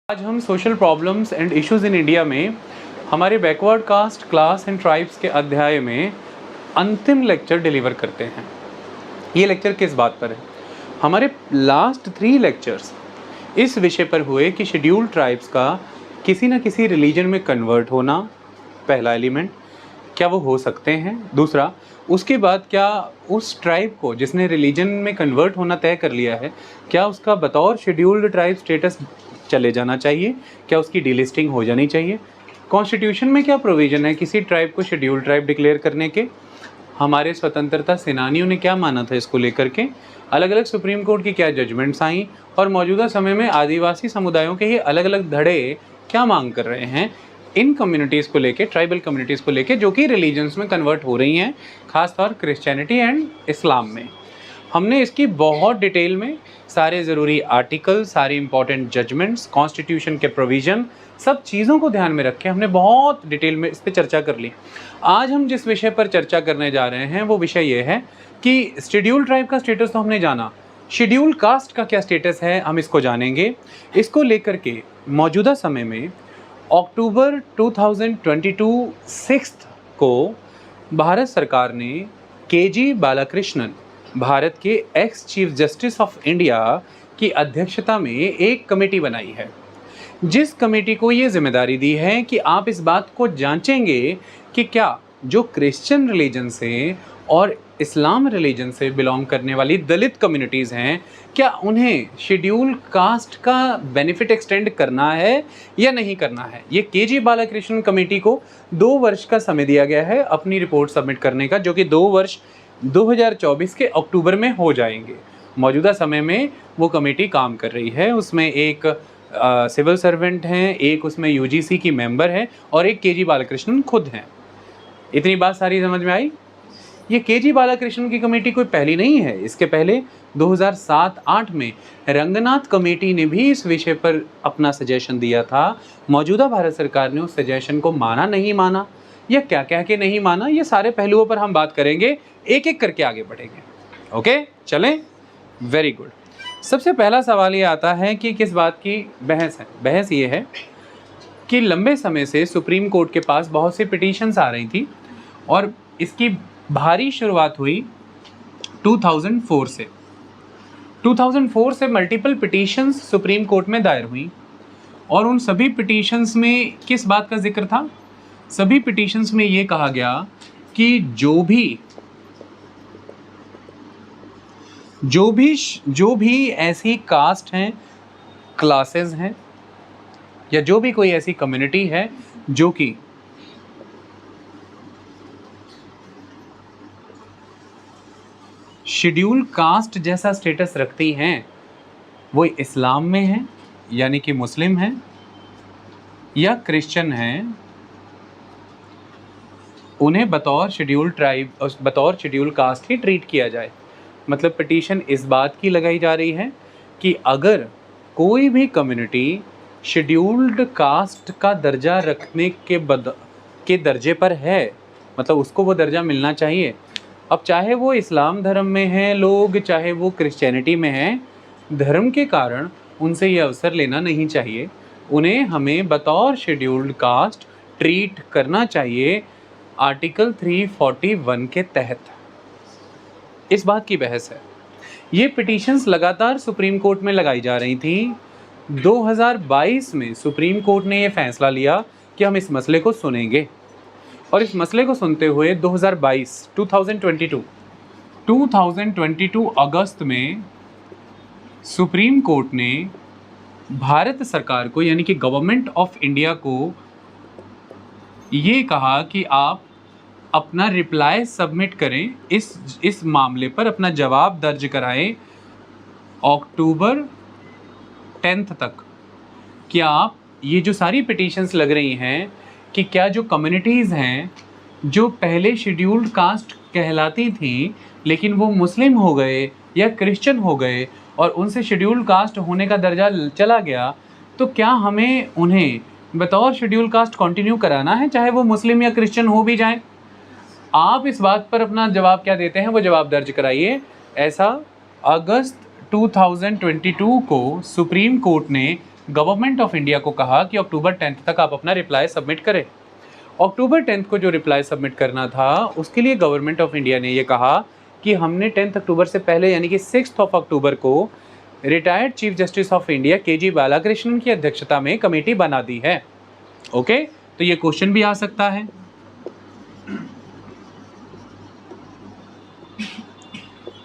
आज हम social problems and issues in India में हमारे backward caste class and tribes के अध्याय में अंतिम लेक्चर डिलीवर करते हैं। ये लेक्चर किस बात पर है? हमारे लास्ट 3 लेक्चर्स इस विषय पर हुए कि शेड्यूल्ड ट्राइब्स का किसी न किसी रिलीजन में कन्वर्ट होना, पहला एलिमेंट, क्या वो हो सकते हैं? दूसरा, उसके बाद क्या उस ट्राइब को जिसने रिलीजन में कन्वर्ट होना तय कर लिया है, क्या उसका बतौर शेड्यूल्ड ट्राइब स्टेटस चले जाना चाहिए? क्या उसकी डीलिस्टिंग हो जानी चाहिए? कॉन्स्टिट्यूशन में क्या प्रोविज़न है किसी ट्राइब को शेड्यूल्ड ट्राइब डिक्लेयर करने के? हमारे स्वतंत्रता सेनानियों ने क्या माना था इसको लेकर के? अलग अलग सुप्रीम कोर्ट की क्या जजमेंट्स आई? और मौजूदा समय में आदिवासी समुदायों के ही अलग अलग धड़े क्या मांग कर रहे हैं इन कम्युनिटीज़ को लेके, ट्राइबल कम्युनिटीज़ को लेके, जो कि रिलीजन्स में कन्वर्ट हो रही हैं, खासतौर क्रिश्चियनिटी एंड इस्लाम में। हमने इसकी बहुत डिटेल में सारे ज़रूरी आर्टिकल, सारी इंपॉर्टेंट जजमेंट्स, कॉन्स्टिट्यूशन के प्रोविज़न, सब चीज़ों को ध्यान में रख के हमने बहुत डिटेल में इस पर चर्चा कर ली। आज हम जिस विषय पर चर्चा करने जा रहे हैं वो विषय ये है कि शेड्यूल ट्राइब का स्टेटस तो हमने जाना, शेड्यूल कास्ट का क्या स्टेटस है हम इसको जानेंगे। इसको लेकर के मौजूदा समय में अक्टूबर 2022 6 को भारत सरकार ने के.जी. बालाकृष्णन, भारत के ex chief justice of India की अध्यक्षता में एक कमेटी बनाई है, जिस कमेटी को ये जिम्मेदारी दी है कि आप इस बात को जांचेंगे कि क्या जो क्रिश्चियन रिलीजन से और इस्लाम रिलीजन से बिलोंग करने वाली दलित कम्युनिटीज़ हैं, क्या उन्हें शेड्यूल कास्ट का बेनिफिट एक्सटेंड करना है या नहीं करना है। ये के.जी. बालाकृष्णन कमेटी को 2 वर्ष का समय दिया गया है अपनी रिपोर्ट सबमिट करने का, जो कि 2 वर्ष 2024 के अक्टूबर में हो जाएंगे। मौजूदा समय में वो कमेटी काम कर रही है। उसमें एक सिविल सर्वेंट हैं, एक उसमें यूजीसी की मेंबर है और एक के.जी. बालाकृष्णन खुद हैं। इतनी बात सारी समझ में आई? ये के.जी. बालाकृष्णन की कमेटी कोई पहली नहीं है। इसके पहले 2007-8 में रंगनाथ कमेटी ने भी इस विषय पर अपना सजेशन दिया था। मौजूदा भारत सरकार ने उस सजेशन को माना, नहीं माना, या क्या कह के नहीं माना, ये सारे पहलुओं पर हम बात करेंगे, एक एक करके आगे बढ़ेंगे। ओके, चलें? Very good. सबसे पहला सवाल ये आता है कि किस बात की बहस है। बहस ये है कि लंबे समय से सुप्रीम कोर्ट के पास बहुत सी पिटीशंस आ रही थी और इसकी भारी शुरुआत हुई 2004 से। 2004 से मल्टीपल पिटीशंस सुप्रीम कोर्ट में दायर हुई और उन सभी पिटीशंस में किस बात का जिक्र था? सभी पिटीशंस में ये कहा गया कि जो भी ऐसी कास्ट हैं, क्लासेस हैं, या जो भी कोई ऐसी कम्युनिटी है जो कि शेड्यूल कास्ट जैसा स्टेटस रखती हैं, वो इस्लाम में हैं यानी कि मुस्लिम हैं या क्रिश्चियन हैं, उन्हें बतौर शेड्यूल ट्राइब, बतौर शेड्यूल कास्ट ही ट्रीट किया जाए। मतलब पिटीशन इस बात की लगाई जा रही है कि अगर कोई भी कम्युनिटी शेड्यूल्ड कास्ट का दर्जा रखने के दर्जे पर है, मतलब उसको वो दर्जा मिलना चाहिए। अब चाहे वो इस्लाम धर्म में हैं लोग, चाहे वो क्रिश्चियनिटी में हैं, धर्म के कारण उनसे ये अवसर लेना नहीं चाहिए। उन्हें हमें बतौर शेड्यूल्ड कास्ट ट्रीट करना चाहिए आर्टिकल 341 के तहत। इस बात की बहस है। ये पिटीशंस लगातार सुप्रीम कोर्ट में लगाई जा रही थी। 2022 में सुप्रीम कोर्ट ने ये फैसला लिया कि हम इस मसले को सुनेंगे और इस मसले को सुनते हुए 2022 अगस्त में सुप्रीम कोर्ट ने भारत सरकार को, यानी कि गवर्नमेंट ऑफ इंडिया को, ये कहा कि आप अपना रिप्लाई सबमिट करें, इस मामले पर अपना जवाब दर्ज कराएं अक्टूबर 10 तक। क्या आप ये जो सारी पिटीशंस लग रही हैं कि क्या जो कम्युनिटीज़ हैं जो पहले शेड्यूल्ड कास्ट कहलाती थी लेकिन वो मुस्लिम हो गए या क्रिश्चियन हो गए और उनसे शेड्यूल्ड कास्ट होने का दर्जा चला गया, तो क्या हमें उन्हें बतौर शेड्यूल कास्ट कंटिन्यू कराना है चाहे वो मुस्लिम या क्रिश्चियन हो भी जाएं? आप इस बात पर अपना जवाब क्या देते हैं वो जवाब दर्ज कराइए। ऐसा अगस्त 2022 को सुप्रीम कोर्ट ने गवर्नमेंट ऑफ इंडिया को कहा कि अक्टूबर 10 तक आप अपना रिप्लाई सबमिट करें। अक्टूबर 10 को जो रिप्लाई सबमिट करना था उसके लिए गवर्नमेंट ऑफ इंडिया ने ये कहा कि हमने 10 अक्टूबर से पहले यानी कि 6 अक्टूबर को retired chief justice of India K G. Balakrishnan की अध्यक्षता में कमेटी बना दी है। ओके, तो ये क्वेश्चन भी आ सकता है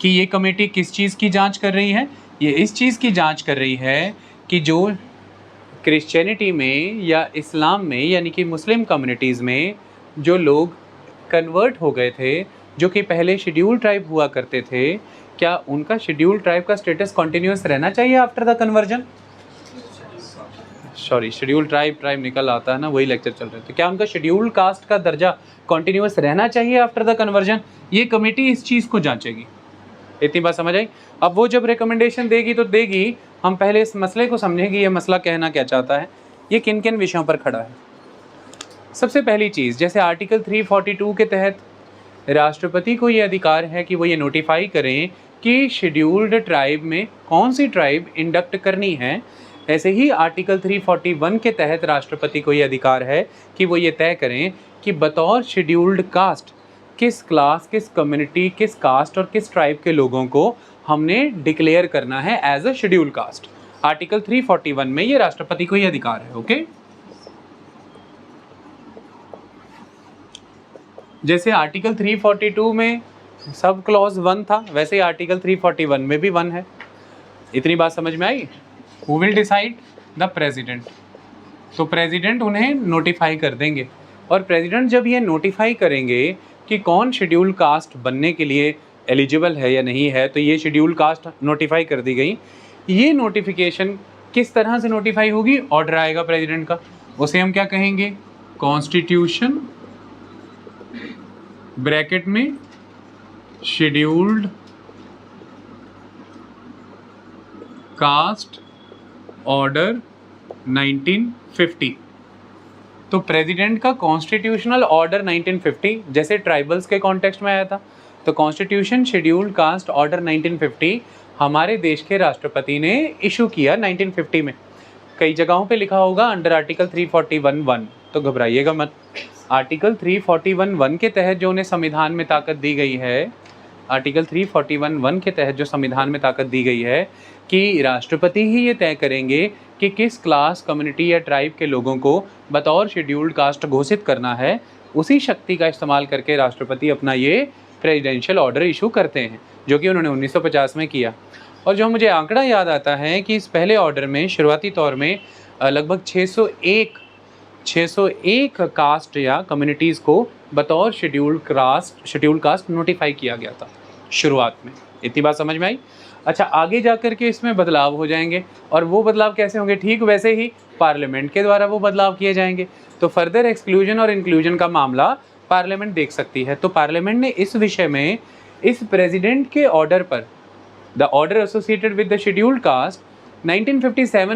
कि ये कमेटी किस चीज़ की जांच कर रही है। ये इस चीज़ की जांच कर रही है कि जो क्रिश्चियनिटी में या इस्लाम में यानी कि मुस्लिम कम्युनिटीज़ में जो लोग कन्वर्ट हो गए थे, जो कि पहले शेड्यूल ट्राइब हुआ करते थे, क्या उनका शेड्यूल ट्राइब का स्टेटस कॉन्टिन्यूस रहना चाहिए after the conversion. Sorry, schedule tribe निकल आता है ना, वही लेक्चर चल रहे थे। क्या उनका शेड्यूल कास्ट का दर्जा कॉन्टिन्यूस रहना चाहिए आफ्टर द कन्वर्जन। ये कमेटी इस चीज़ को जांचेगी। इतनी बात समझ आई। अब वो जब रिकमेंडेशन देगी तो देगी, हम पहले इस मसले को समझेंगे ये मसला कहना क्या चाहता है, ये किन किन विषयों पर खड़ा है। सबसे पहली चीज़, जैसे आर्टिकल 342 के तहत राष्ट्रपति को ये अधिकार है कि वो ये नोटिफाई करें कि शेड्यूल्ड ट्राइब में कौन सी ट्राइब इंडक्ट करनी है, ऐसे ही आर्टिकल 341 के तहत राष्ट्रपति को ये अधिकार है कि वो ये तय करें कि बतौर शेड्यूल्ड कास्ट किस क्लास, किस कम्युनिटी, किस कास्ट और किस ट्राइब के लोगों को हमने डिक्लेयर करना है as a schedule caste. Article 341 में ये राष्ट्रपति को ये अधिकार है। ओके, जैसे आर्टिकल 342 में सब क्लॉज 1 था, वैसे ही आर्टिकल 341 में भी 1 है। इतनी बात समझ में आई। Who will decide? The president. तो प्रेसिडेंट उन्हें नोटिफाई कर देंगे, और प्रेसिडेंट जब ये नोटिफाई करेंगे कि कौन शेड्यूल कास्ट बनने के लिए एलिजिबल है या नहीं है, तो ये शेड्यूल कास्ट नोटिफाई कर दी गई। ये नोटिफिकेशन किस तरह से नोटिफाई होगी? ऑर्डर आएगा प्रेसिडेंट का, उसे हम क्या कहेंगे? कॉन्स्टिट्यूशन ब्रैकेट में शेड्यूल्ड कास्ट ऑर्डर 1950। तो प्रेसिडेंट का कॉन्स्टिट्यूशनल ऑर्डर 1950 जैसे ट्राइबल्स के कॉन्टेक्स्ट में आया था, तो कॉन्स्टिट्यूशन शेड्यूल्ड कास्ट ऑर्डर 1950 हमारे देश के राष्ट्रपति ने इशू किया 1950 में। कई जगहों पे लिखा होगा अंडर आर्टिकल 341(1), तो घबराइएगा मत। आर्टिकल 341(1) के तहत जो उन्हें संविधान में ताकत दी गई है, आर्टिकल 341(1) के तहत जो संविधान में ताकत दी गई है कि राष्ट्रपति ही ये तय करेंगे कि किस क्लास, कम्युनिटी या ट्राइब के लोगों को बतौर शेड्यूल्ड कास्ट घोषित करना है, उसी शक्ति का इस्तेमाल करके राष्ट्रपति अपना ये प्रेसिडेंशियल ऑर्डर इशू करते हैं, जो कि उन्होंने 1950 में किया। और जो मुझे आंकड़ा याद आता है कि इस पहले ऑर्डर में शुरुआती तौर में लगभग 601 कास्ट या कम्युनिटीज़ को बतौर शेड्यूल्ड कास्ट नोटिफाई किया गया था शुरुआत में। इतनी बात समझ में आई। अच्छा, आगे जाकर के इसमें बदलाव हो जाएंगे, और वो बदलाव कैसे होंगे? ठीक वैसे ही पार्लियामेंट के द्वारा वो बदलाव किए जाएंगे। तो फर्दर एक्सक्लूजन और इंक्लूजन का मामला पार्लियामेंट देख सकती है। तो पार्लियामेंट ने इस विषय में इस प्रेसिडेंट के ऑर्डर पर, the order associated with the scheduled caste, 1956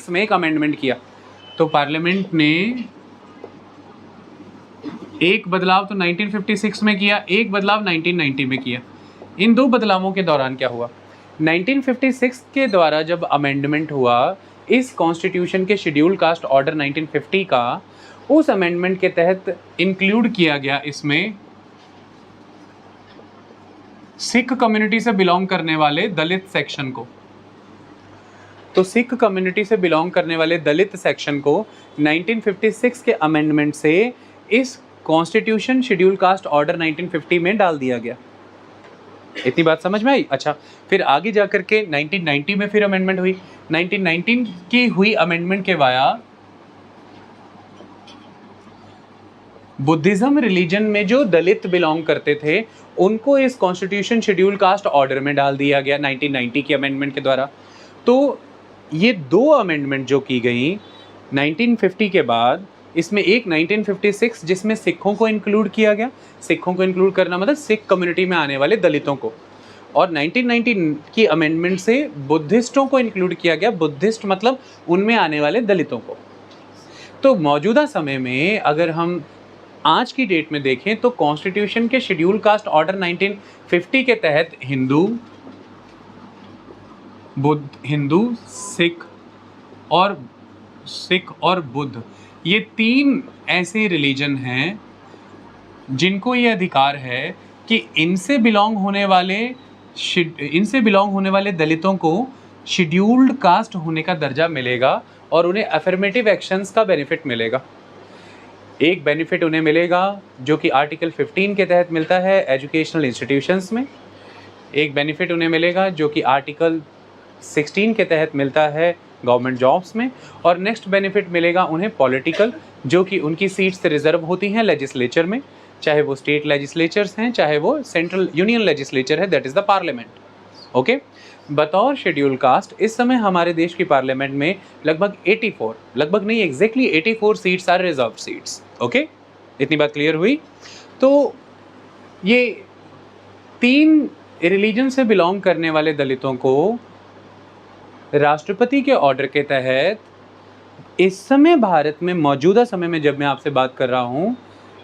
में एक अमेंडमेंट किया। तो पार्लियामेंट ने एक बदलाव तो 1956 में किया, एक बदलाव 1990 में किया। इन दो बदलावों के दौरान क्या हुआ? 1956 के द्वारा जब अमेंडमेंट हुआ इस कॉन्स्टिट्यूशन के शेड्यूल कास्ट ऑर्डर 1950 का, उस अमेंडमेंट के तहत इंक्लूड किया गया इसमें सिख कम्युनिटी से बिलोंग करने वाले दलित सेक्शन को। तो सिख कम्युनिटी से बिलोंग करने वाले दलित सेक्शन को 1956 के अमेंडमेंट से इस कॉन्स्टिट्यूशन शेड्यूल कास्ट ऑर्डर 1950 में डाल दिया गया। इतनी बात समझ में आई। अच्छा, फिर आगे जाकर के 1990 में फिर अमेंडमेंट हुई। 1919 की हुई अमेंडमेंट के बाद बुद्धिज्म रिलीजन में जो दलित बिलोंग करते थे उनको इस कॉन्स्टिट्यूशन शेड्यूल कास्ट ऑर्डर में डाल दिया गया 1990 की अमेंडमेंट के द्वारा। तो ये दो अमेंडमेंट जो की गई 1950 के बाद, इसमें एक 1956 जिसमें सिखों को इंक्लूड किया गया, सिखों को इंक्लूड करना मतलब सिख कम्युनिटी में आने वाले दलितों को, और 1990 की अमेंडमेंट से बुद्धिस्टों को इंक्लूड किया गया, बुद्धिस्ट मतलब उनमें आने वाले दलितों को। तो मौजूदा समय में अगर हम आज की डेट में देखें तो कॉन्स्टिट्यूशन के शेड्यूल कास्ट ऑर्डर 1950 के तहत हिंदू, बुद्ध, हिंदू, सिख और बुद्ध, ये 3 ऐसे रिलीजन हैं जिनको ये अधिकार है कि इनसे बिलोंग होने वाले दलितों को शेड्यूल्ड कास्ट होने का दर्जा मिलेगा और उन्हें अफर्मेटिव एक्शंस का बेनिफिट मिलेगा। एक बेनिफिट उन्हें मिलेगा जो कि आर्टिकल 15 के तहत मिलता है एजुकेशनल इंस्टीट्यूशंस में। एक बेनिफिट उन्हें मिलेगा जो कि आर्टिकल 16 के तहत मिलता है गवर्नमेंट जॉब्स में। और नेक्स्ट बेनिफिट मिलेगा उन्हें पॉलिटिकल, जो कि उनकी सीट्स रिजर्व होती हैं लेजिस्लेचर में, चाहे वो स्टेट लेजिस्लेचर्स हैं चाहे वो सेंट्रल यूनियन लेजिस्लेचर है, that is the parliament. Okay, बतौर शेड्यूल कास्ट इस समय हमारे देश की पार्लियामेंट में लगभग 84, लगभग नहीं exactly 84 seats are reserve seats. Okay, इतनी बात क्लियर हुई। तो ये 3 रिलीजन से बिलोंग करने वाले दलितों को राष्ट्रपति के ऑर्डर के तहत इस समय भारत में मौजूदा समय में जब मैं आपसे बात कर रहा हूँ,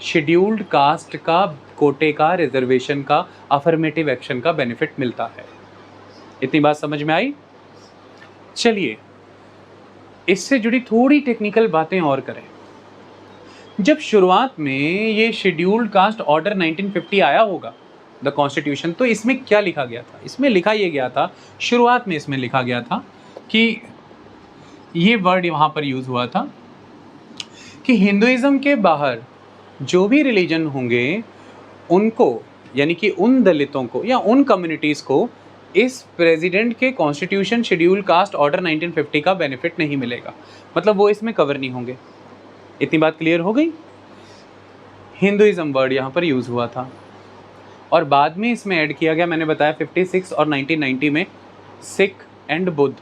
शेड्यूल्ड कास्ट का कोटे का, रिजर्वेशन का, अफर्मेटिव एक्शन का बेनिफिट मिलता है। इतनी बात समझ में आई? चलिए इससे जुड़ी थोड़ी टेक्निकल बातें और करें। जब शुरुआत में ये शेड्यूल्ड कास्ट ऑर्डर 1950 आया होगा, द कॉन्स्टिट्यूशन, तो इसमें क्या लिखा गया था? इसमें लिखा ये गया था, शुरुआत में इसमें लिखा गया था कि ये वर्ड वहाँ पर यूज़ हुआ था कि हिंदुइज़्म के बाहर जो भी रिलीजन होंगे उनको, यानी कि उन दलितों को या उन कम्युनिटीज़ को इस प्रेसिडेंट के कॉन्स्टिट्यूशन शेड्यूल कास्ट ऑर्डर 1950 का बेनिफिट नहीं मिलेगा, मतलब वो इसमें कवर नहीं होंगे। इतनी बात क्लियर हो गई? हिंदुइज़्म वर्ड यहाँ पर यूज़ हुआ था और बाद में इसमें ऐड किया गया, मैंने बताया 56 और 1990 में सिख एंड बुद्ध।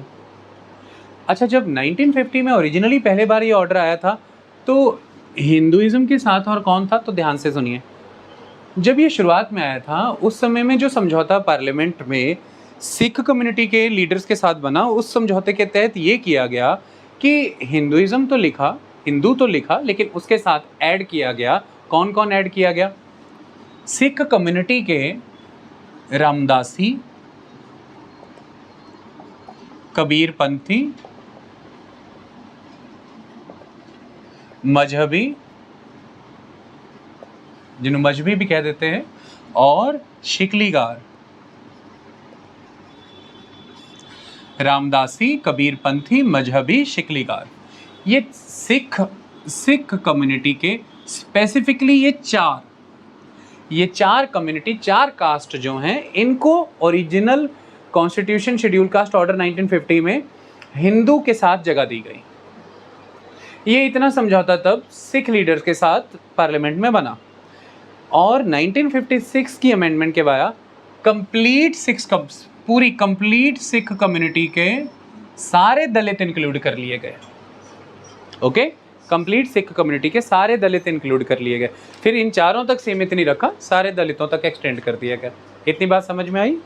अच्छा, जब 1950 में ओरिजिनली पहले बार ये ऑर्डर आया था तो हिंदुइज़्म के साथ और कौन था? तो ध्यान से सुनिए। जब ये शुरुआत में आया था उस समय में जो समझौता पार्लियामेंट में सिख कम्युनिटी के लीडर्स के साथ बना, उस समझौते के तहत ये किया गया कि हिंदुइज़्म तो लिखा, हिंदू तो लिखा, लेकिन उसके साथ ऐड किया गया, कौन कौन ऐड किया गया? सिख कम्युनिटी के रामदासी, कबीरपंथी, मजहबी, जिन्हें मजहबी भी कह देते हैं, और शिकलीगार। रामदासी, कबीरपंथी, मजहबी, शिकलीगार, ये सिख कम्युनिटी के स्पेसिफिकली ये चार कम्युनिटी, 4 कास्ट जो हैं, इनको original constitution schedule caste order 1950 में हिंदू के साथ जगह दी गई। ये इतना समझौता तब सिख लीडर्स के साथ पार्लियामेंट में बना और 1956 की अमेंडमेंट के बाद पूरी कंप्लीट सिख कम्युनिटी के सारे दलित इंक्लूड कर लिए गए। ओके, कंप्लीट सिख कम्युनिटी के सारे दलित इंक्लूड कर लिए गए। फिर इन 4 तक सीमित नहीं रखा, सारे दलितों तक एक्सटेंड कर दिया गया। इतनी बात समझ में आई?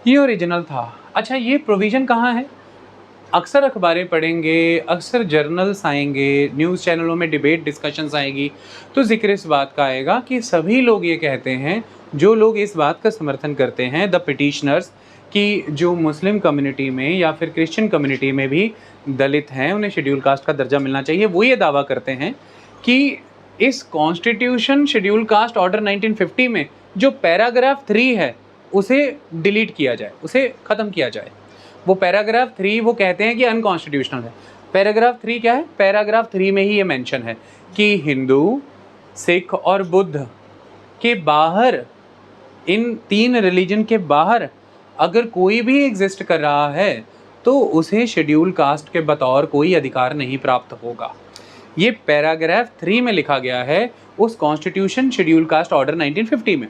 ये ओरिजिनल था। अच्छा, ये प्रोविज़न कहाँ है? अक्सर अखबारें पढ़ेंगे, अक्सर जर्नल्स आएंगे, न्यूज़ चैनलों में डिबेट डिस्कशंस आएगी, तो जिक्र इस बात का आएगा कि सभी लोग ये कहते हैं, जो लोग इस बात का समर्थन करते हैं, द पिटिशनर्स, कि जो मुस्लिम कम्युनिटी में या फिर क्रिश्चियन कम्युनिटी में भी दलित हैं, उन्हें शेड्यूल कास्ट का दर्जा मिलना चाहिए, वो ये दावा करते हैं कि इस कॉन्स्टिट्यूशन शेड्यूल कास्ट ऑर्डर 1950 में जो पैराग्राफ 3 है उसे डिलीट किया जाए, उसे ख़त्म किया जाए। वो पैराग्राफ 3 वो कहते हैं कि अनकॉन्स्टिट्यूशनल है। पैराग्राफ 3 क्या है? पैराग्राफ 3 में ही ये मेंशन है कि हिंदू, सिख और बुद्ध के बाहर, इन 3 रिलीजन के बाहर अगर कोई भी एग्जिस्ट कर रहा है तो उसे शेड्यूल कास्ट के बतौर कोई अधिकार नहीं प्राप्त होगा। ये पैराग्राफ 3 में लिखा गया है उस कॉन्स्टिट्यूशन शेड्यूल कास्ट ऑर्डर 1950 में।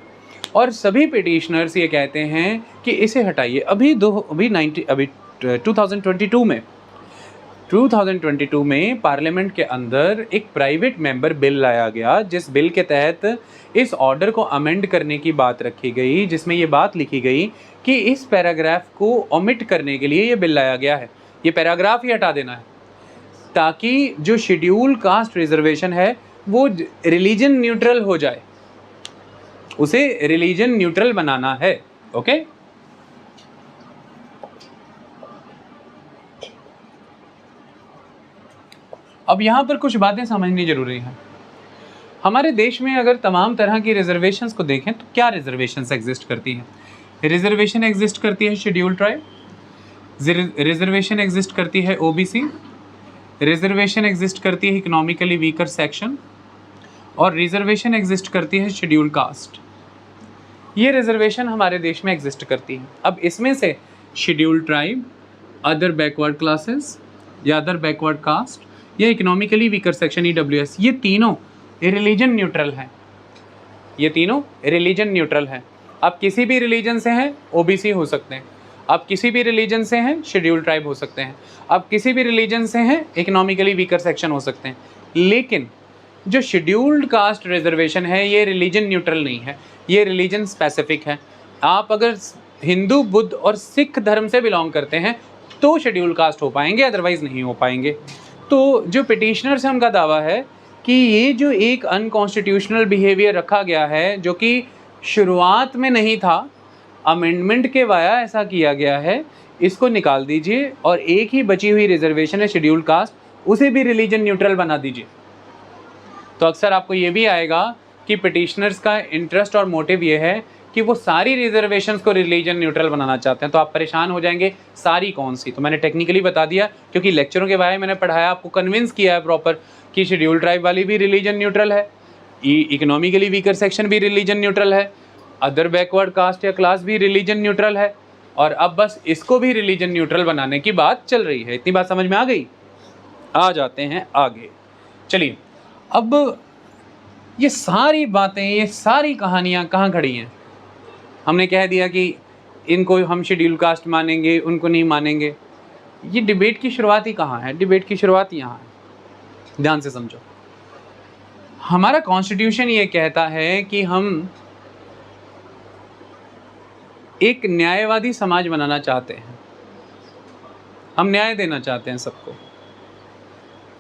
और सभी पिटिशनर्स ये कहते हैं कि इसे हटाइए। अभी 2022 में पार्लियामेंट के अंदर एक प्राइवेट मेंबर बिल लाया गया, जिस बिल के तहत इस ऑर्डर को अमेंड करने की बात रखी गई, जिसमें ये बात लिखी गई कि इस पैराग्राफ को ओमिट करने के लिए ये बिल लाया गया है। ये पैराग्राफ ही हटा देना है ताकि जो शेड्यूल कास्ट रिजर्वेशन है वो रिलीजन न्यूट्रल हो जाए, उसे रिलीजन न्यूट्रल बनाना है। ओके, अब यहाँ पर कुछ बातें समझनी जरूरी है। हमारे देश में अगर तमाम तरह की रिजर्वेशंस को देखें तो क्या रिजर्वेशंस एग्जिस्ट करती हैं? रिजर्वेशन एग्जिस्ट करती है शेड्यूल ट्राइब, रिजर्वेशन एग्जिस्ट करती है ओबीसी, रिजर्वेशन एग्जिस्ट करती है इकोनॉमिकली वीकर सेक्शन, और रिजर्वेशन एग्जिस्ट करती है शेड्यूल कास्ट। ये रिजर्वेशन हमारे देश में एग्जिस्ट करती है। अब इसमें से schedule tribe, other backward classes या अदर बैकवर्ड कास्ट या इकोनॉमिकली वीकर सेक्शन ईडब्ल्यूएस, ये तीनों रिलीजन न्यूट्रल हैं। ये तीनों रिलीजन न्यूट्रल हैं। आप किसी भी रिलीजन से हैं ओबीसी हो सकते हैं, आप किसी भी रिलीजन से हैं शेड्यूल ट्राइब हो सकते हैं, आप किसी भी रिलीजन से हैं इकोनॉमिकली वीकर सेक्शन हो सकते हैं। लेकिन जो शेड्यूल्ड कास्ट रिजर्वेशन है ये रिलीजन न्यूट्रल नहीं है, ये रिलीजन स्पेसिफिक है। आप अगर हिंदू, बुद्ध और सिख धर्म से बिलोंग करते हैं तो शेड्यूल कास्ट हो पाएंगे, अदरवाइज़ नहीं हो पाएंगे। तो जो पिटिशनर से उनका दावा है कि ये जो एक अनकॉन्स्टिट्यूशनल बिहेवियर रखा गया है, जो कि शुरुआत में नहीं था, अमेंडमेंट के वाया ऐसा किया गया है, इसको निकाल दीजिए और एक ही बची हुई रिजर्वेशन है शेड्यूल कास्ट, उसे भी रिलीजन न्यूट्रल बना दीजिए। तो अक्सर आपको ये भी आएगा कि पिटिशनर्स का इंटरेस्ट और मोटिव ये है कि वो सारी रिजर्वेशंस को रिलीजन न्यूट्रल बनाना चाहते हैं। तो आप परेशान हो जाएंगे सारी कौन सी, तो मैंने टेक्निकली बता दिया क्योंकि लेक्चरों के बारे में मैंने पढ़ाया, आपको कन्विंस किया है प्रॉपर कि शेड्यूल ट्राइब वाली भी रिलीजन न्यूट्रल है, इकोनॉमिकली वीकर सेक्शन भी रिलीजन न्यूट्रल है, अदर बैकवर्ड कास्ट या क्लास भी रिलीजन न्यूट्रल है, और अब बस इसको भी रिलीजन न्यूट्रल बनाने की बात चल रही है। इतनी बात समझ में आ गई? आ जाते हैं आगे। चलिए, अब ये सारी बातें, ये सारी कहानियाँ कहाँ खड़ी हैं? हमने कह दिया कि इनको हम शेड्यूल कास्ट मानेंगे, उनको नहीं मानेंगे। ये डिबेट की शुरुआत ही कहाँ है? डिबेट की शुरुआत यहाँ है। ध्यान से समझो, हमारा कॉन्स्टिट्यूशन ये कहता है कि हम एक न्यायवादी समाज बनाना चाहते हैं, हम न्याय देना चाहते हैं सबको।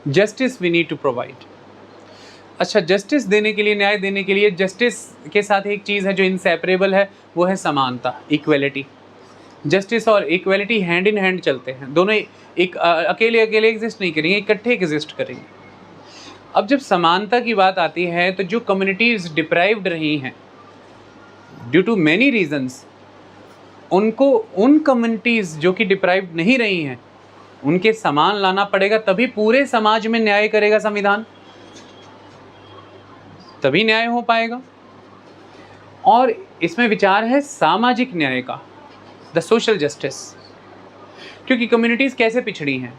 Justice we need to provide. अच्छा, जस्टिस देने के लिए, न्याय देने के लिए, जस्टिस के साथ एक चीज़ है जो इनसेपरेबल है, वो है समानता, इक्वलिटी। जस्टिस और इक्वलिटी हैंड इन हैंड चलते हैं, दोनों एक अकेले अकेले एग्जिस्ट नहीं करेंगे, इकट्ठे एग्जिस्ट करेंगे। अब जब समानता की बात आती है तो जो कम्युनिटीज़ डिप्राइव्ड रही हैं ड्यू टू मैनी रीजंस, उनको, उन कम्युनिटीज़ जो कि डिप्राइव्ड नहीं रही हैं, उनके समान लाना पड़ेगा, तभी पूरे समाज में न्याय करेगा संविधान, तभी न्याय हो पाएगा। और इसमें विचार है सामाजिक न्याय का, द सोशल जस्टिस। क्योंकि कम्युनिटीज़ कैसे पिछड़ी हैं?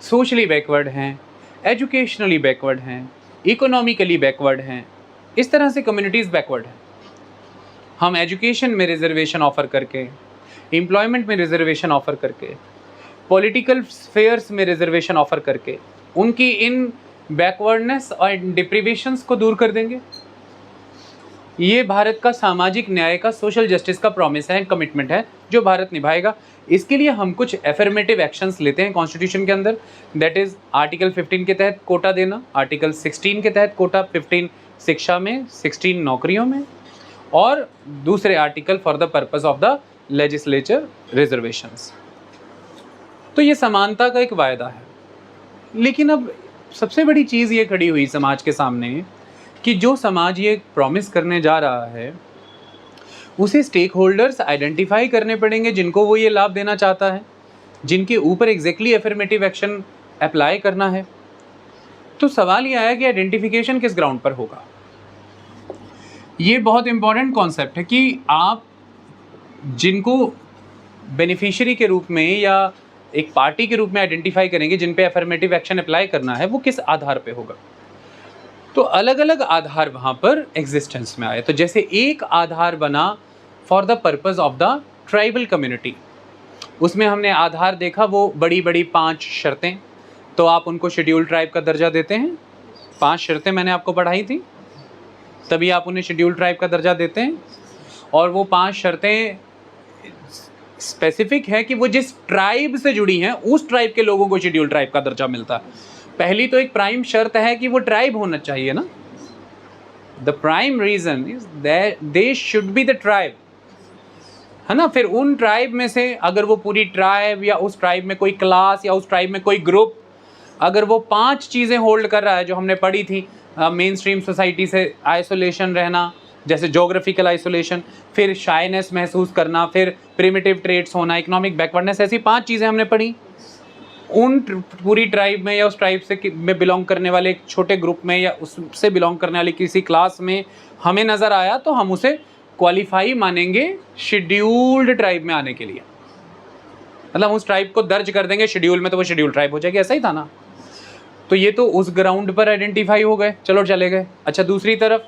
सोशली बैकवर्ड हैं, एजुकेशनली बैकवर्ड हैं, इकोनॉमिकली बैकवर्ड हैं, इस तरह से कम्युनिटीज़ बैकवर्ड हैं। हम एजुकेशन में रिजर्वेशन ऑफ़र करके, एम्प्लॉयमेंट में रिजर्वेशन ऑफ़र करके, पॉलिटिकल स्फेयर्स में रिजर्वेशन ऑफ़र करके उनकी इन बैकवर्डनेस और डिप्रीवेशंस को दूर कर देंगे। ये भारत का सामाजिक न्याय का, सोशल जस्टिस का प्रॉमिस है, कमिटमेंट है जो भारत निभाएगा। इसके लिए हम कुछ एफर्मेटिव एक्शंस लेते हैं कॉन्स्टिट्यूशन के अंदर, दैट इज़ आर्टिकल 15 के तहत कोटा देना, आर्टिकल 16 के तहत कोटा, 15 शिक्षा में, 16 नौकरियों में, और दूसरे article for the purpose of the legislature reservations. तो ये समानता का एक वायदा है। लेकिन अब सबसे बड़ी चीज़ ये खड़ी हुई समाज के सामने कि जो समाज ये प्रॉमिस करने जा रहा है उसे स्टेक होल्डर्स आइडेंटिफाई करने पड़ेंगे जिनको वो ये लाभ देना चाहता है, जिनके ऊपर एग्जैक्टली एफर्मेटिव एक्शन अप्लाई करना है। तो सवाल ये आया कि आइडेंटिफिकेशन किस ग्राउंड पर होगा। ये बहुत इंपॉर्टेंट कॉन्सेप्ट है कि आप जिनको बेनिफिशियरी के रूप में या एक पार्टी के रूप में आइडेंटिफाई करेंगे, जिन पे एफर्मेटिव एक्शन अप्लाई करना है, वो किस आधार पे होगा। तो अलग अलग आधार वहाँ पर एग्जिस्टेंस में आए। तो जैसे एक आधार बना for the purpose of the tribal community, उसमें हमने आधार देखा वो बड़ी बड़ी 5 शर्तें। तो आप उनको शेड्यूल ट्राइब का दर्जा देते हैं, 5 शर्तें मैंने आपको पढ़ाई थी, तभी आप उन्हें शेड्यूल ट्राइब का दर्जा देते हैं। और वो 5 शर्तें स्पेसिफिक है कि वो जिस ट्राइब से जुड़ी हैं उस ट्राइब के लोगों को शेड्यूल ट्राइब का दर्जा मिलता है। पहली तो एक प्राइम शर्त है कि वो ट्राइब होना चाहिए ना, the prime reason is that they should be the tribe, है ना। फिर उन ट्राइब में से अगर वो पूरी ट्राइब या उस ट्राइब में कोई क्लास या उस ट्राइब में कोई ग्रुप अगर वो 5 चीज़ें होल्ड कर रहा है जो हमने पढ़ी थी, मेन स्ट्रीम सोसाइटी से आइसोलेशन रहना, जैसे जोग्राफिकल आइसोलेशन, फिर शाइनेस महसूस करना, फिर प्रिमिटिव ट्रेट्स होना, इकोनॉमिक बैकवर्डनेस, ऐसी 5 चीज़ें हमने पढ़ी। उन पूरी ट्राइब में या उस ट्राइब से में बिलोंग करने वाले एक छोटे ग्रुप में या उससे बिलोंग करने वाली किसी क्लास में हमें नज़र आया तो हम उसे क्वालिफाई मानेंगे शेड्यूल्ड ट्राइब में आने के लिए। मतलब उस ट्राइब को दर्ज कर देंगे शेड्यूल में तो वो शेड्यूल ट्राइब हो जाएगी, ऐसा ही था ना। तो ये तो उस ग्राउंड पर आइडेंटिफाई हो गए, चलो चले गए। अच्छा, दूसरी तरफ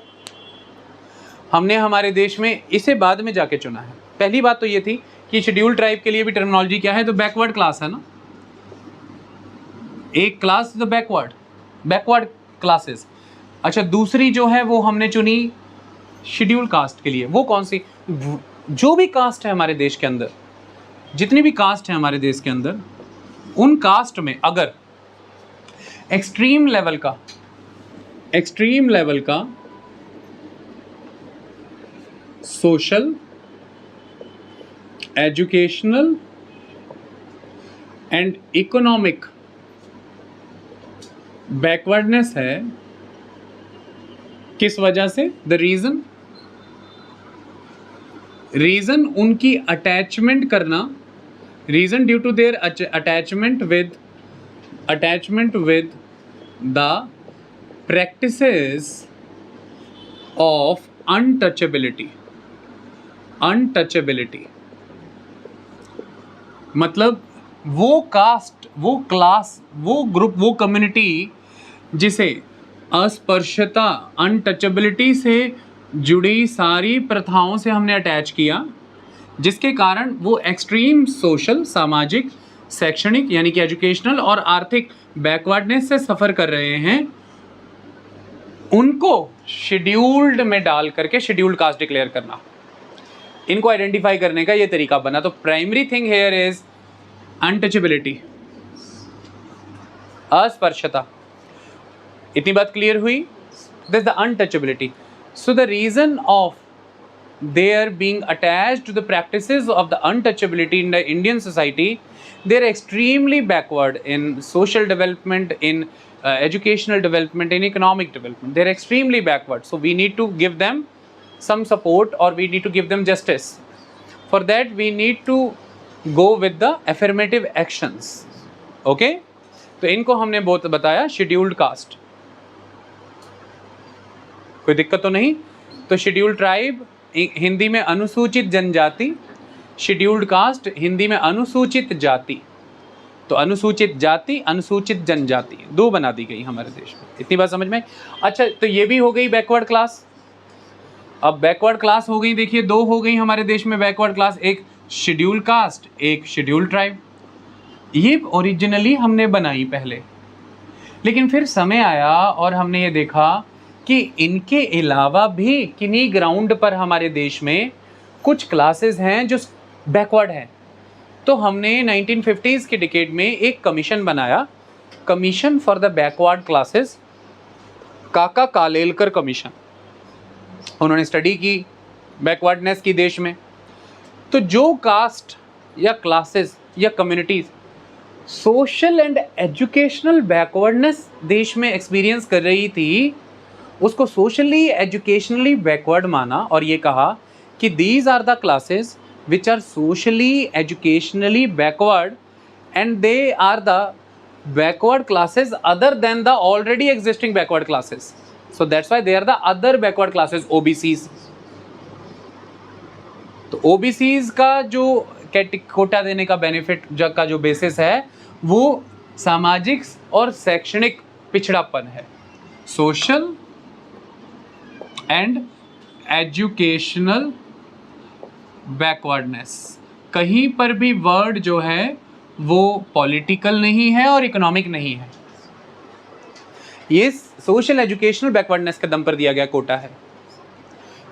हमने हमारे देश में इसे बाद में जाके चुना है। पहली बात तो ये थी कि शेड्यूल ट्राइब के लिए भी टर्मिनोलॉजी क्या है, तो बैकवर्ड क्लास है ना, एक क्लास द बैकवर्ड क्लासेस। अच्छा, दूसरी जो है वो हमने चुनी शेड्यूल कास्ट के लिए। वो कौन सी? जो भी कास्ट है हमारे देश के अंदर, जितनी भी कास्ट है हमारे देश के अंदर, उन कास्ट में अगर एक्सट्रीम लेवल का social, educational and economic backwardness है, किस वजह से? द रीजन उनकी अटैचमेंट करना, reason due to their attachment with the practices of untouchability. मतलब वो कास्ट, वो क्लास, वो ग्रुप, वो कम्युनिटी जिसे अस्पर्शता, अनटचेबिलिटी से जुड़ी सारी प्रथाओं से हमने अटैच किया, जिसके कारण वो एक्सट्रीम सोशल, सामाजिक, शैक्षणिक यानी कि एजुकेशनल और आर्थिक बैकवर्डनेस से सफ़र कर रहे हैं, उनको शेड्यूल्ड में डाल करके शेड्यूल्ड कास्ट डिक्लेयर करना। इनको आइडेंटिफाई करने का ये तरीका बना। तो primary thing here is untouchability, अस्पर्शता। इतनी बात क्लियर हुई? This is the untouchability. So the reason of their being attached to the practices of the untouchability in the Indian society, they're extremely backward in social development, in educational development, in economic development. They're extremely backward. So we need to give them some support, or we need to give them justice. For that we need to go with the affirmative actions. Okay? तो इनको हमने बहुत बताया scheduled caste. कोई दिक्कत तो नहीं? तो शेड्यूल्ड ट्राइब हिंदी में अनुसूचित जनजाति, शेड्यूल्ड कास्ट हिंदी में अनुसूचित जाति। तो अनुसूचित जाति, अनुसूचित जनजाति, दो बना दी गई हमारे देश में। इतनी बात समझ में? अच्छा, तो ये भी हो गई बैकवर्ड क्लास। अब बैकवर्ड क्लास हो गई, देखिए दो हो गई हमारे देश में बैकवर्ड क्लास, एक शेड्यूल्ड कास्ट, एक शेड्यूल्ड ट्राइब। ये ओरिजिनली हमने बनाई पहले, लेकिन फिर समय आया और हमने ये देखा कि इनके अलावा भी किन्हीं ग्राउंड पर हमारे देश में कुछ क्लासेस हैं जो बैकवर्ड हैं। तो हमने 1950s के डिकेड में एक कमीशन बनाया, commission for the backward classes, काका कालेलकर कमीशन। उन्होंने स्टडी की बैकवर्डनेस की देश में। तो जो कास्ट या क्लासेस या communities social and educational backwardness देश में एक्सपीरियंस कर रही थी, उसको सोशली एजुकेशनली बैकवर्ड माना और ये कहा कि these are the classes which are socially educationally backward and they are the backward classes other than the already existing backward classes. So that's why they are the other backward classes, OBCs. तो OBCs का जो कोटा देने का benefit का जो basis है वो सामाजिक और शैक्षणिक पिछड़ापन है, सोशल एंड एजुकेशनल बैकवर्डनेस। कहीं पर भी वर्ड जो है वो पॉलिटिकल नहीं है और इकोनॉमिक नहीं है, ये सोशल एजुकेशनल बैकवर्डनेस के दम पर दिया गया कोटा है।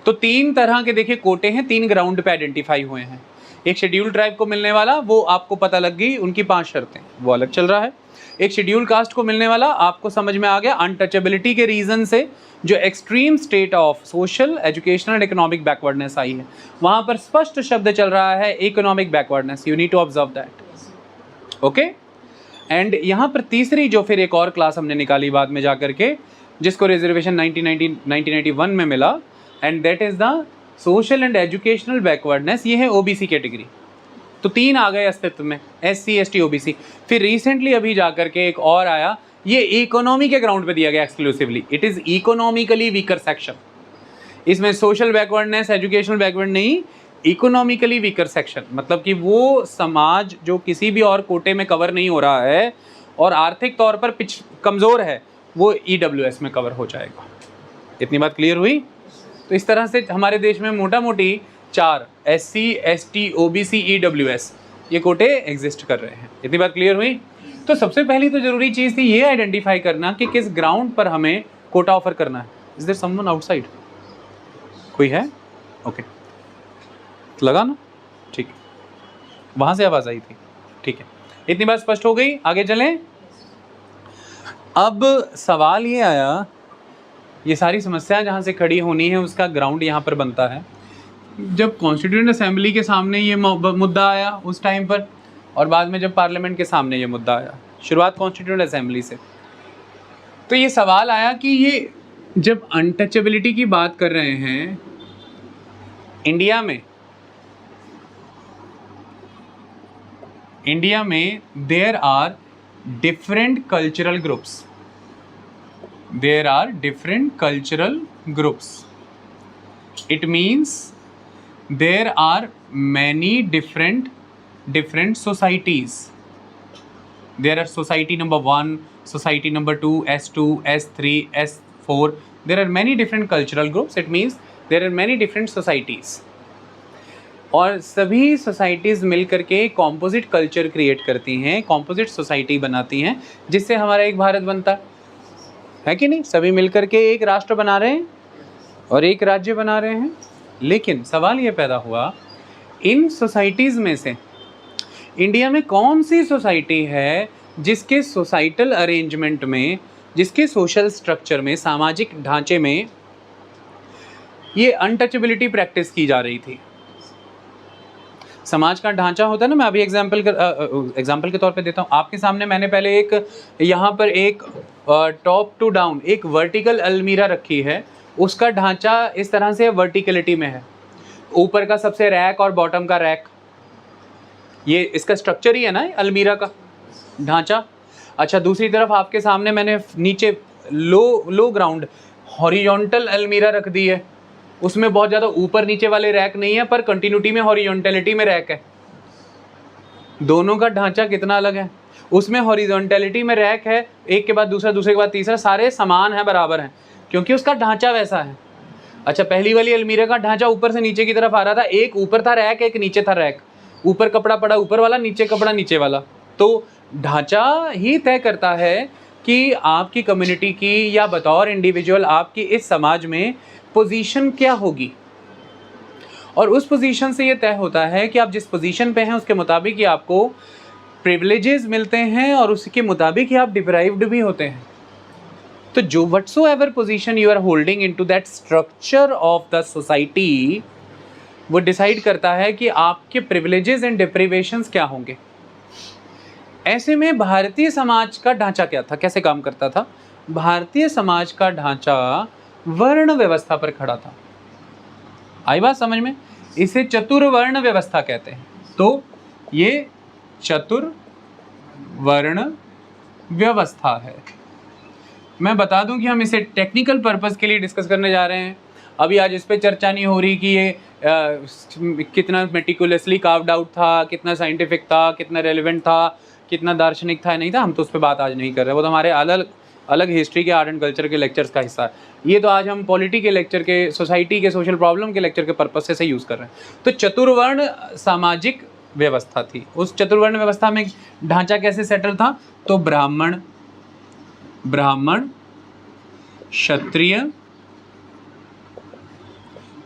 तो तीन तरह के देखिए कोटे हैं, तीन ग्राउंड पे आइडेंटिफाई हुए हैं। एक शेड्यूल ट्राइब को मिलने वाला, वो आपको पता लग गई, उनकी 5 शर्तें, वो अलग चल रहा है। एक शेड्यूल कास्ट को मिलने वाला आपको समझ में आ गया, अनटचेबिलिटी के रीज़न से जो extreme state of social, educational and economic backwardness आई है, वहाँ पर स्पष्ट शब्द चल रहा है economic backwardness. You need to observe that. Okay, and यहाँ पर तीसरी जो फिर एक और क्लास हमने निकाली बाद में जा करके, जिसको रिजर्वेशन 1991 में मिला, and that is the social and educational backwardness. ये है ओबीसी कैटेगरी। तो 3 आ गए अस्तित्व में, SC ST OBC। फिर रिसेंटली अभी जा करके एक और आया, ये इकोनॉमी के ग्राउंड पे दिया गया exclusively, it is economically weaker section. इसमें सोशल बैकवर्डनेस, एजुकेशनल बैकवर्ड नहीं, इकोनॉमिकली वीकर सेक्शन, मतलब कि वो समाज जो किसी भी और कोटे में कवर नहीं हो रहा है और आर्थिक तौर पर कमज़ोर है, वो EWS में कवर हो जाएगा। इतनी बात क्लियर हुई? तो इस तरह से हमारे देश में मोटा मोटी 4 SC ST OBC EWS ये कोटे एग्जिस्ट कर रहे हैं। इतनी बात क्लियर हुई? तो सबसे पहली तो ज़रूरी चीज़ थी ये आइडेंटिफाई करना कि किस ग्राउंड पर हमें कोटा ऑफर करना है। Is there someone outside? कोई है? ओके, लगा ना? ठीक है, वहाँ से आवाज़ आई थी। ठीक है, इतनी बात स्पष्ट हो गई। आगे चलें। अब सवाल ये आया, ये सारी समस्या जहाँ से खड़ी होनी है उसका ग्राउंड यहाँ पर बनता है। जब कॉन्स्टिट्यूएंट असेंबली के सामने ये मुद्दा आया उस टाइम पर, और बाद में जब पार्लियामेंट के सामने ये मुद्दा आया, शुरुआत कॉन्स्टिट्यूएंट असेंबली से, तो ये सवाल आया कि ये जब अनटचेबिलिटी की बात कर रहे हैं इंडिया में there are different cultural groups, it means there are many different societies. There are society number 1, society number 2, S2, S3, S4. There are many different cultural groups. It means there are many different societies. और सभी societies मिल करके composite culture create करती हैं, composite society बनाती हैं, जिससे हमारा एक भारत बनता है कि नहीं? सभी मिल करके एक राष्ट्र बना रहे हैं और एक राज्य बना रहे हैं। लेकिन सवाल ये पैदा हुआ, इन सोसाइटीज़ में से इंडिया में कौन सी सोसाइटी है जिसके सोसाइटल अरेंजमेंट में, जिसके सोशल स्ट्रक्चर में, सामाजिक ढांचे में ये अनटचेबिलिटी प्रैक्टिस की जा रही थी। समाज का ढांचा होता है ना, मैं अभी एग्जाम्पल के तौर पे देता हूँ आपके सामने। मैंने पहले एक यहाँ पर एक टॉप टू डाउन एक वर्टिकल अलमीरा रखी है, उसका ढांचा इस तरह से वर्टिकलिटी में है, ऊपर का सबसे रैक और बॉटम का रैक, ये इसका स्ट्रक्चर ही है ना अलमीरा का ढांचा। अच्छा, दूसरी तरफ आपके सामने मैंने नीचे लो ग्राउंड हॉरिजॉन्टल अलमीरा रख दी है, उसमें बहुत ज़्यादा ऊपर नीचे वाले रैक नहीं है, पर कंटिन्यूटी में हॉरिजॉन्टलिटी में रैक है। दोनों का ढांचा कितना अलग है? उसमें हॉरिजॉन्टलिटी में रैक है, एक के बाद दूसरा, दूसरे के बाद तीसरा, सारे समान है, बराबर हैं, क्योंकि उसका ढांचा वैसा है। अच्छा, पहली वाली अलमीरा का ढांचा ऊपर से नीचे की तरफ आ रहा था, एक ऊपर था रैक, एक नीचे था रैक, ऊपर कपड़ा पड़ा ऊपर वाला, नीचे कपड़ा नीचे वाला। तो ढांचा ही तय करता है कि आपकी कम्युनिटी की या बतौर इंडिविजुअल आपकी इस समाज में पोजीशन क्या होगी, और उस पोजीशन से ये तय होता है कि आप जिस पोजीशन पे हैं उसके मुताबिक ही आपको प्रिविलेजेस मिलते हैं और उसके मुताबिक ही आप डिप्राइव्ड भी होते हैं। तो जो whatsoever position you are holding into that structure of the society, वो डिसाइड करता है कि आपके प्रिविलेजेस एंड डिप्रिवेशंस क्या होंगे। ऐसे में भारतीय समाज का ढांचा क्या था, कैसे काम करता था? भारतीय समाज का ढांचा वर्ण व्यवस्था पर खड़ा था। आई बात समझ में? इसे चतुर्वर्ण व्यवस्था कहते हैं। तो ये चतुर्वर्ण व्यवस्था है। मैं बता दूं कि हम इसे टेक्निकल पर्पस के लिए डिस्कस करने जा रहे हैं। अभी आज इस पे चर्चा नहीं हो रही कि ये कितना मेटिकुलसली कार्व्ड आउट था, कितना साइंटिफिक था, कितना रेलिवेंट था, कितना दार्शनिक था, नहीं था। हम तो उस पर बात आज नहीं कर रहे, वो तो हमारे अलग हिस्ट्री के, आर्ट एंड कल्चर के लेक्चर्स का हिस्सा है। ये तो आज हम पॉलिटी के लेक्चर के, सोसाइटी के, सोशल प्रॉब्लम के लेक्चर के पर्पस से यूज़ कर रहे हैं। तो चतुर्वर्ण सामाजिक व्यवस्था थी। उस चतुर्वर्ण व्यवस्था में ढांचा कैसे सेटल था? तो ब्राह्मण, क्षत्रिय,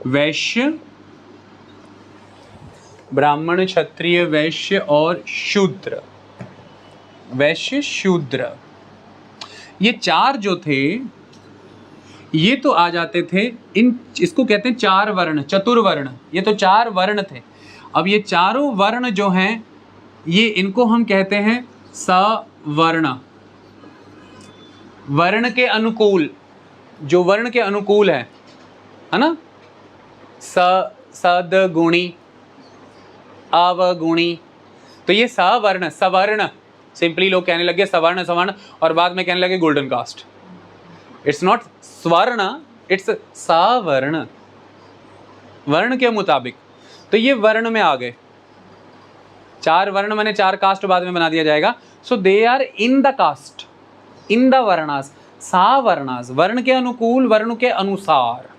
वैश्य, ब्राह्मण, क्षत्रिय, वैश्य और शूद्र, ये 4 जो थे ये तो आ जाते थे इसको कहते हैं 4 वर्ण, चतुर्वर्ण। ये तो 4 वर्ण थे। अब ये चारों वर्ण जो हैं ये इनको हम कहते हैं वर्ण, वर्ण के अनुकूल, जो वर्ण के अनुकूल है ना, सदगुणी, अवगुणी, तो ये सवर्ण, सवर्ण, सिंपली लोग कहने लगे सवर्ण सवर्ण और बाद में कहने लगे गोल्डन कास्ट। इट्स नॉट स्वर्ण, इट्स सवर्ण, वर्ण के मुताबिक। तो ये वर्ण में आ गए, 4 वर्ण माने 4 कास्ट बाद में बना दिया जाएगा। So they are in the caste, in the वर्णास, सावर्णास, वर्ण के अनुकूल, वर्ण के अनुसार।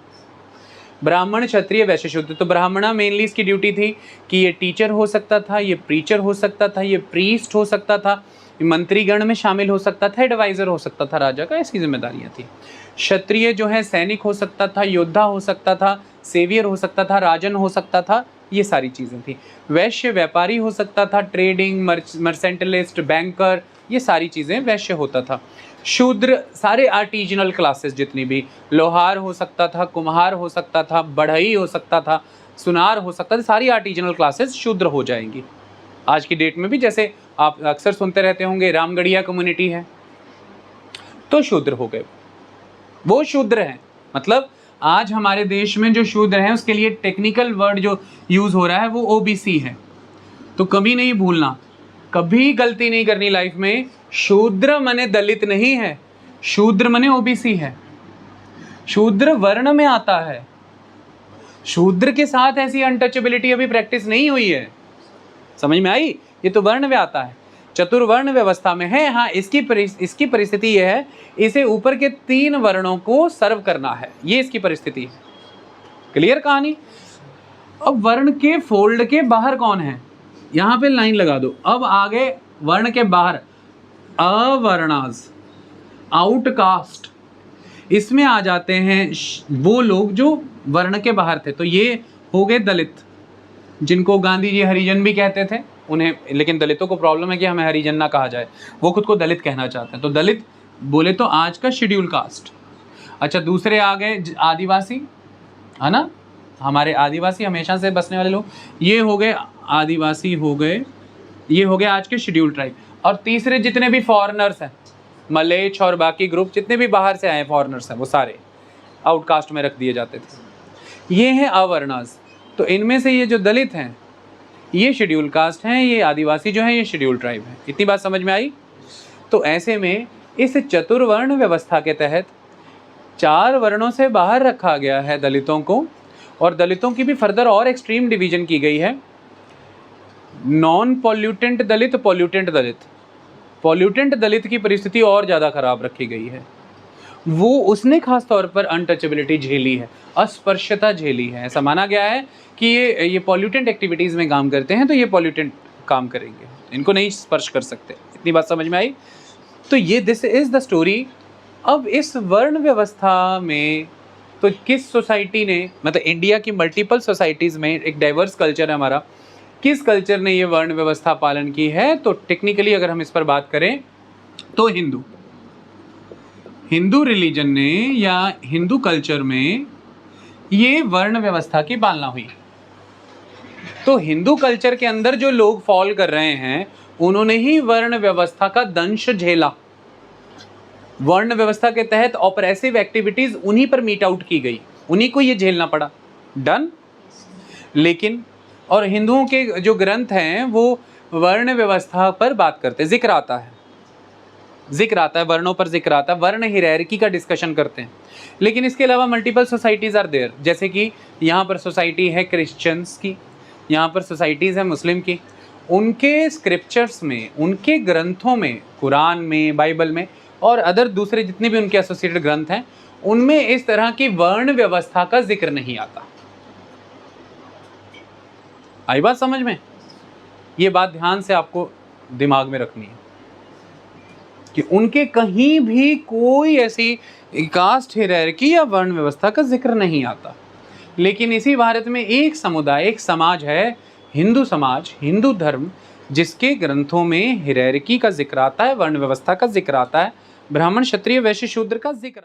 ब्राह्मण, क्षत्रिय, वैश्य, शूद्र। तो ब्राह्मणा मेनली इसकी ड्यूटी थी कि ये टीचर हो सकता था, ये प्रीचर हो सकता था, ये प्रीस्ट हो सकता था, मंत्रीगण में शामिल हो सकता था, एडवाइजर हो सकता था राजा का, ऐसी जिम्मेदारियां थी। क्षत्रिय जो है सैनिक हो सकता था, योद्धा हो सकता था, सेवियर हो सकता था, राजन हो सकता था, ये सारी चीज़ें थी। वैश्य व्यापारी हो सकता था, ट्रेडिंग, मर्सेंटलिस्ट, बैंकर, ये सारी चीज़ें वैश्य होता था। शूद्र सारे आर्टिजनल क्लासेस जितनी भी, लोहार हो सकता था, कुम्हार हो सकता था, बढ़ई हो सकता था, सुनार हो सकता था, सारी आर्टिजनल क्लासेस शूद्र हो जाएंगी। आज की डेट में भी जैसे आप अक्सर सुनते रहते होंगे रामगढ़िया कम्युनिटी है, तो शूद्र हो गए, वो शूद्र हैं। मतलब आज हमारे देश में जो शूद्र हैं उसके लिए टेक्निकल वर्ड जो यूज़ हो रहा है वो ओबीसी है। तो कभी नहीं भूलना, कभी गलती नहीं करनी लाइफ में, शूद्र माने दलित नहीं है, शूद्र माने ओबीसी है। शूद्र वर्ण में आता है, शूद्र के साथ ऐसी अनटचेबिलिटी अभी प्रैक्टिस नहीं हुई है, समझ में आई? ये तो वर्ण में आता है, चतुर्वर्ण व्यवस्था में है। हाँ, इसकी परिस्थिति यह है, इसे ऊपर के 3 वर्णों को सर्व करना है, ये इसकी परिस्थिति है। क्लियर कहानी? अब वर्ण के फोल्ड के बाहर कौन है, यहाँ पे लाइन लगा दो। अब आगे वर्ण के बाहर अवर्णास, आउटकास्ट, इसमें आ जाते हैं वो लोग जो वर्ण के बाहर थे। तो ये हो गए दलित, जिनको गांधी जी हरिजन भी कहते थे उन्हें, लेकिन दलितों को प्रॉब्लम है कि हमें हरिजन ना कहा जाए, वो खुद को दलित कहना चाहते हैं। तो दलित बोले तो आज का शेड्यूल कास्ट। अच्छा, दूसरे आ गए आदिवासी, है ना, हमारे आदिवासी हमेशा से बसने वाले लोग, ये हो गए आदिवासी, हो गए, ये हो गए आज के शेड्यूल ट्राइब। और तीसरे जितने भी फॉरेनर्स हैं, मलेच्छ और बाकी ग्रुप जितने भी बाहर से आए फॉरेनर्स हैं, वो सारे आउटकास्ट में रख दिए जाते थे। ये हैं अवर्णास। तो इनमें से ये जो दलित हैं ये शेड्यूल कास्ट हैं, ये आदिवासी जो हैं ये शेड्यूल ट्राइब हैं। इतनी बात समझ में आई? तो ऐसे में इस चतुर्वर्ण व्यवस्था के तहत 4 वर्णों से बाहर रखा गया है दलितों को, और दलितों की भी फर्दर और एक्सट्रीम डिवीजन की गई है। नॉन पॉल्यूटेंट दलित, पॉल्यूटेंट दलित। पॉल्यूटेंट दलित की परिस्थिति और ज़्यादा खराब रखी गई है, वो उसने खास तौर पर अनटचेबिलिटी झेली है, अस्पर्शता झेली है। ऐसा माना गया है कि ये पॉल्यूटेंट एक्टिविटीज़ में काम करते हैं, तो ये पॉल्यूटेंट काम करेंगे, इनको नहीं स्पर्श कर सकते। इतनी बात समझ में आई? तो ये दिस इज़ द स्टोरी। अब इस वर्ण व्यवस्था में तो किस सोसाइटी ने, मतलब इंडिया की मल्टीपल सोसाइटीज़ में एक डाइवर्स कल्चर है हमारा, किस कल्चर ने ये वर्ण व्यवस्था पालन की है? तो टेक्निकली अगर हम इस पर बात करें तो हिंदू रिलीजन ने या हिंदू कल्चर में ये वर्ण व्यवस्था की पालना हुई। तो हिंदू कल्चर के अंदर जो लोग फॉल कर रहे हैं उन्होंने ही वर्ण व्यवस्था का दंश झेला। वर्ण व्यवस्था के तहत ऑपरेसिव एक्टिविटीज उन्हीं पर मीट आउट की गई, उन्हीं को ये झेलना पड़ा। डन? लेकिन और हिंदुओं के जो ग्रंथ हैं वो वर्ण व्यवस्था पर बात करते हैं, जिक्र आता है, वर्णों पर जिक्र आता है, वर्ण हायरार्की का डिस्कशन करते हैं। लेकिन इसके अलावा मल्टीपल सोसाइटीज़ आर देयर, जैसे कि यहाँ पर सोसाइटी है क्रिश्चियंस की, यहाँ पर सोसाइटीज़ है मुस्लिम की। उनके स्क्रिप्चर्स में, उनके ग्रंथों में, कुरान में, बाइबल में और अदर दूसरे जितने भी उनके एसोसिएटेड ग्रंथ हैं, उनमें इस तरह की वर्ण व्यवस्था का जिक्र नहीं आता। आई बात समझ में? ये बात ध्यान से आपको दिमाग में रखनी है कि उनके कहीं भी कोई ऐसी कास्ट हायरार्की या वर्ण व्यवस्था का जिक्र नहीं आता। लेकिन इसी भारत में एक समुदाय, एक समाज है, हिंदू समाज, हिंदू धर्म, जिसके ग्रंथों में हायरार्की का जिक्र आता है, वर्ण व्यवस्था का जिक्र आता है, ब्राह्मण, क्षत्रिय, वैश्य, शूद्र का जिक्र